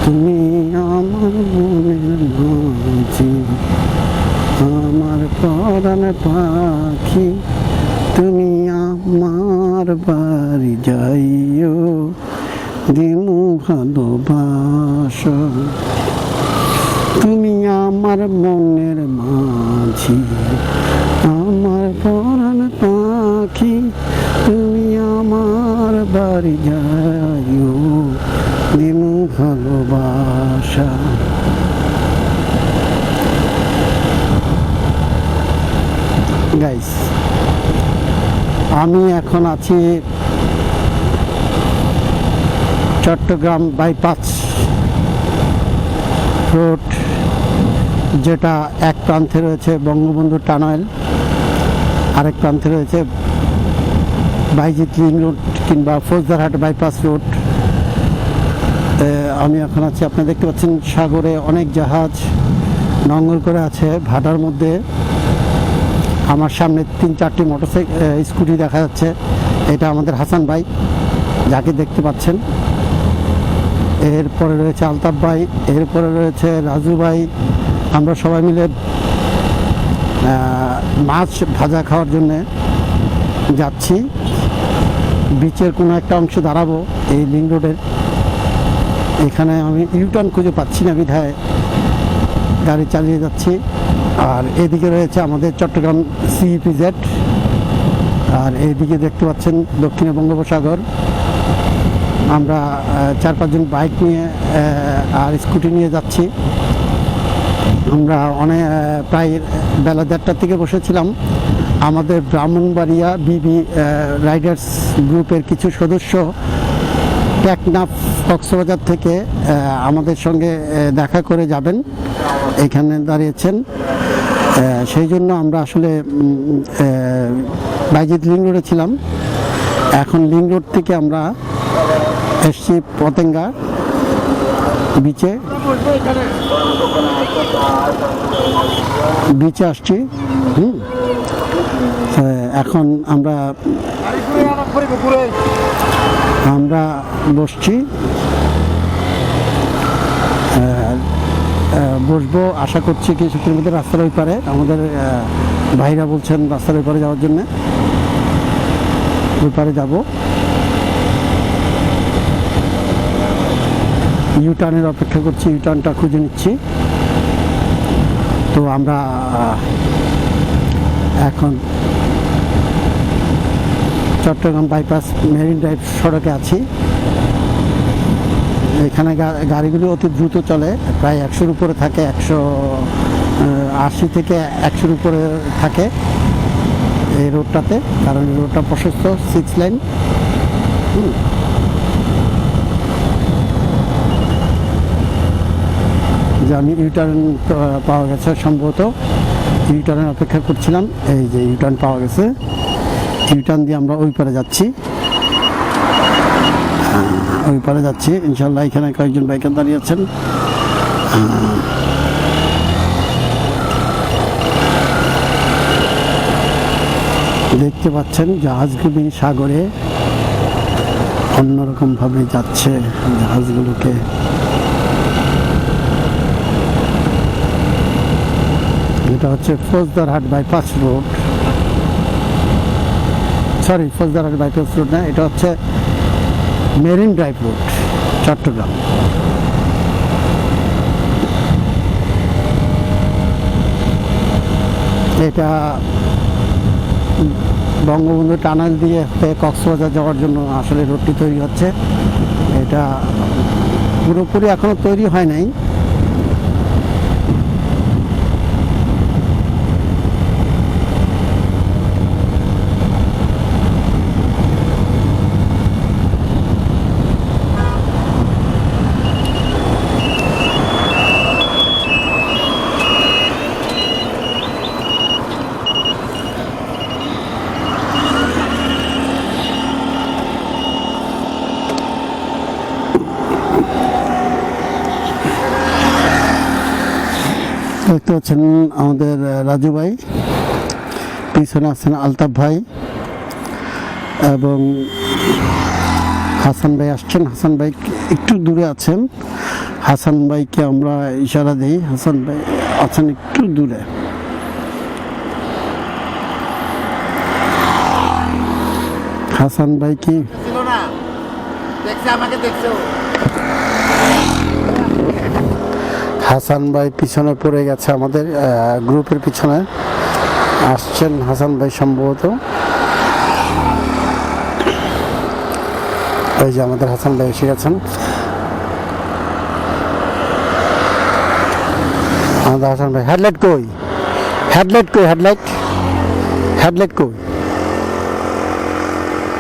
তুমি আমার মনের মাঝি, আমার পরাণ পাখি, তুমি আমার বাড়ি যাইও, দিমু ভালোবাসা। তুমি আমার মনের মাঝি, আমার পরাণ পাখি, তুমি আমার বাড়ি যাইও, দিমু ভালোবাসা। গাইস, আমি এখন আছি চট্টগ্রাম বাইপাস রোড, যেটা এক প্রান্তে রয়েছে বঙ্গবন্ধু টানেল, আরেক প্রান্তে রয়েছে বাইজিৎ লিং রোড কিংবা ফৌজদারহাট বাইপাস রোড। আমি এখন আছি, আপনারা দেখতে পাচ্ছেন সাগরে অনেক জাহাজ নোঙর করে আছে ভাটার মধ্যে। আমার সামনে 3-4টি মোটরসাইকেল স্কুটি দেখা যাচ্ছে। এটা আমাদের হাসান ভাই, যাকে দেখতে পাচ্ছেন। এরপরে রয়েছে আলতাফ ভাই, এরপরে রয়েছে রাজু ভাই। আমরা সবাই মিলে মাছ ভাজা খাওয়ার জন্যে যাচ্ছি। বিচের কোনো একটা অংশে দাঁড়াবো এই লিং রোডের। এখানে আমি ইউটার্ন খুঁজে পাচ্ছি না বিধায় গাড়ি চালিয়ে যাচ্ছি। আর এদিকে রয়েছে আমাদের চট্টগ্রাম CEPZ, আর এইদিকে দেখতে পাচ্ছেন দক্ষিণে বঙ্গোপসাগর। আমরা 4-5 জন বাইক নিয়ে আর স্কুটি নিয়ে যাচ্ছি। আমরা প্রায় বেলা 1:30 থেকে বসেছিলাম। আমাদের ব্রাহ্মণবাড়িয়া বিবি রাইডার্স গ্রুপের কিছু সদস্য টেকনাফ কক্সবাজার থেকে আমাদের সঙ্গে দেখা করে যাবেন, এখানে দাঁড়িয়েছেন। সেই জন্য আমরা আসলে বাইজিৎ লিং রোডে ছিলাম। এখন লিং রোড থেকে আমরা এসছি পতেঙ্গা বিচে আসছি। এখন আমরা বসছি, বসবো আশা করছি কিছুক্ষণের মধ্যে। রাস্তার ওই পারে আমাদের ভাইরা বলছেন রাস্তার ওই পারে যাওয়ার জন্য, ওই পারে যাবো। ইউটার্নের অপেক্ষা করছি, ইউটার্নটা খুঁজে নিচ্ছি। তো আমরা এখন চট্টগ্রাম বাইপাস মেরিন ড্রাইভ সড়কে আছি। এখানে গাড়িগুলি অতি দ্রুত চলে, প্রায় 100-র উপরে থাকে, 180 থেকে 100-র উপরে থাকে এই রোডটাতে, কারণ এই রোডটা প্রশস্ত 6 লাইন। যে আমি ইউটার্ন পাওয়া গেছে, সম্ভবত ইউটার্নের অপেক্ষা করছিলাম। এই যে ইউটার্ন পাওয়া গেছে, ইউটার্ন দিয়ে আমরা ওই পারে যাচ্ছি, ওই পারে যাচ্ছি ইনশাল্লাহ। এখানে কয়েকজন বাইকার দাঁড়িয়ে আছেন। দেখতে পাচ্ছেন জাহাজগুলি সাগরে অন্যরকম ভাবে যাচ্ছে জাহাজগুলোকে। এটা হচ্ছে Faujdarhat bypass road, sorry Faujdarhat bypass road না, এটা হচ্ছে মেরিন ড্রাইভ রোড চট্টগ্রাম। এটা বঙ্গবন্ধু টানেল দিয়ে কক্সবাজার যাওয়ার জন্য আসলে রোডটি তৈরি হচ্ছে। এটা পুরোপুরি এখনো তৈরি হয় নাই। দেখতে পাচ্ছেন আমাদের রাজু ভাই, পিছনে আছেন আলতাফ ভাই এবং হাসান ভাই আসছেন। হাসান ভাই একটু দূরে আছেন। হাসান ভাইকে আমরা ইশারা দিই, হাসান ভাই আছেন একটু দূরে। হাসান ভাই কি হাসান ভাই পিছনে পড়ে গেছে, আমাদের গ্রুপের পিছনে আসছেন হাসান ভাই সম্ভবত। এই যে আমাদের হাসান ভাই এসে গেছেন। আমাদের হাসান ভাই হেডলাইট কই, হেডলাইট কই, হেডলাইট হেডলাইট কই?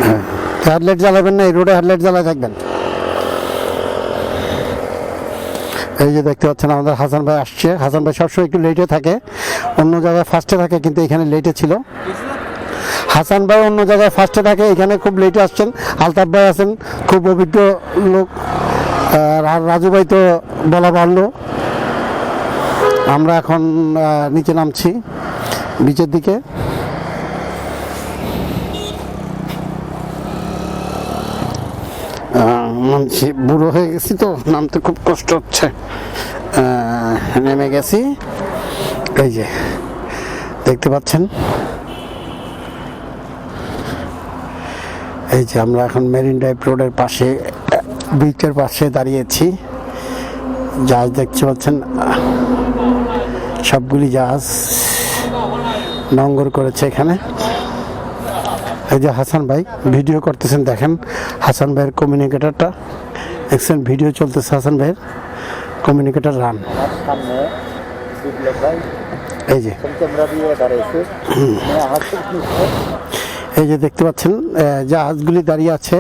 হ্যাঁ, হেডলাইট জ্বালাবেন না, এই রোডে হেডলাইট জ্বালায় থাকবেন। এই যে দেখতে পাচ্ছেন আমাদের হাসান ভাই আসছে। হাসান ভাই সবসময় একটু লেটে থাকে, অন্য জায়গায় ফার্স্টে থাকে, কিন্তু এখানে লেটে ছিল। হাসান ভাই অন্য জায়গায় ফার্স্টে থাকে, এখানে খুব লেটে আসছেন। আলতাফ ভাই আছেন, খুব অভিজ্ঞ লোক। আর রাজু ভাই তো বলা বাড়লো। আমরা এখন নিচে নামছি বিচের দিকে। নামছি, বুড়ো হয়ে গেছি তো নামতে খুব কষ্ট হচ্ছে। নেমে গেছি, এই যে দেখতে পাচ্ছেন। এই যে আমরা এখন মেরিন ড্রাইভ রোডের পাশে, বিচের পাশে দাঁড়িয়েছি। জাহাজ দেখতে পাচ্ছেন, সবগুলি জাহাজ নোঙর করেছে এখানে। এই যে হাসান ভাই ভিডিও করতেছেন, দেখেন হাসান ভাইয়ের কমিউনিকেটরটা দেখছেন, ভিডিও চলতেছে হাসান ভাইয়ের কমিউনিকেটর রান। এই যে এই যে দেখতে পাচ্ছেন জাহাজগুলি দাঁড়িয়ে আছে।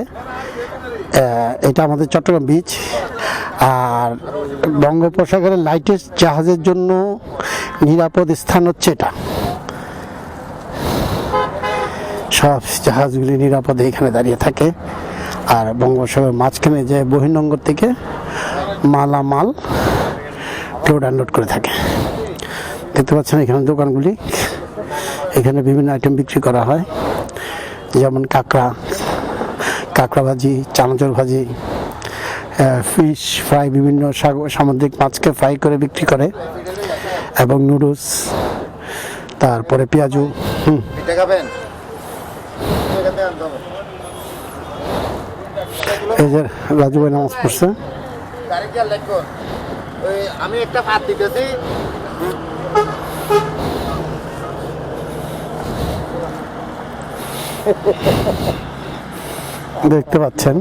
এটা আমাদের চট্টগ্রাম বিচ। আর বঙ্গোপসাগরের লাইটেস্ট জাহাজের জন্য নিরাপদ স্থান হচ্ছে এটা। সব জাহাজগুলি নিরাপদে এখানে দাঁড়িয়ে থাকে। আর বঙ্গোপসাগরের মাঝখানে যে বহির্নোঙর থেকে মালামাল লোড আনলোড করে থাকে। দেখতে পাচ্ছেন এখানে দোকানগুলি, এখানে বিভিন্ন আইটেম বিক্রি করা হয়, যেমন কাঁকড়া ভাজি, চানাচুর ভাজি, ফিশ ফ্রাই, বিভিন্ন সামুদ্রিক মাছকে ফ্রাই করে বিক্রি করে, এবং নুডলস, তারপরে পেঁয়াজু। এই যে রাজু ভাই নামাজ পড়ছে। আমি একটা ভাত দিতেছি। দেখতে পাচ্ছেন,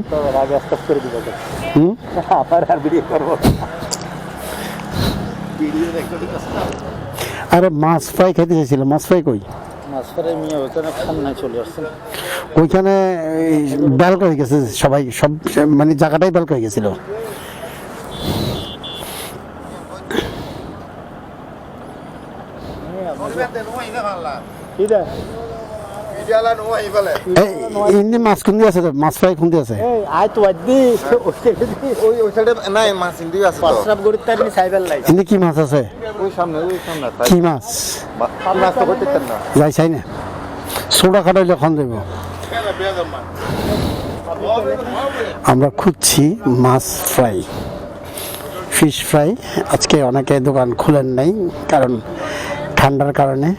আরে মাছ ফ্রাই খেতে চাইছিল, মাছ ফ্রাই কই? ওইখানে বেল হয়ে গেছে সবাই, সব মানে জায়গাটাই বেল হয়ে গেছিল। মাছ খুন্দি আছে, মাছ ফ্রাই খুন্দি আছে। কি মাছ আছে? কি মাছ? যাই চাই না, সোডা খাটাইলে খন দেব। আমরা খুঁজছি মাছ ফ্রাই, ফিশ ফ্রাই। আজকে অনেকে দোকান খুলেন নাই, কারণ ঠান্ডার কারণে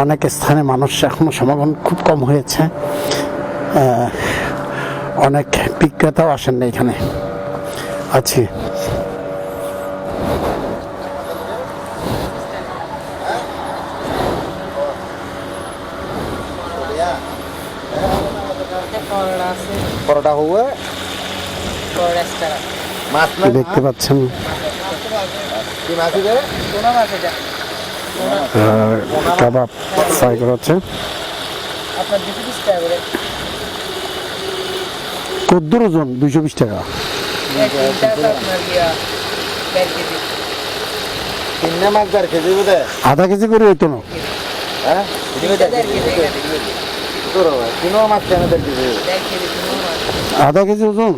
অনেক স্থানে মানুষ এখনো সমাগম খুব কম হয়েছে। অনেক বিক্রেতাও আসেন না এখানে। আছি দেখতে পাচ্ছেন কাবাব ফ্রাই করা হচ্ছে। কদ্দুর ওজন 220 টাকা। আধা কেজি করে হইতো না? আধা কেজি ওজন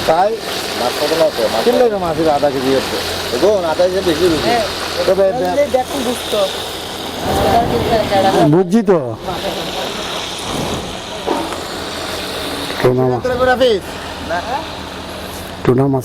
তাই মাছের আধা কেজি হচ্ছে, আধা কেজি বেশি বুঝছি তো। টুনা মাছ টুনা মাছ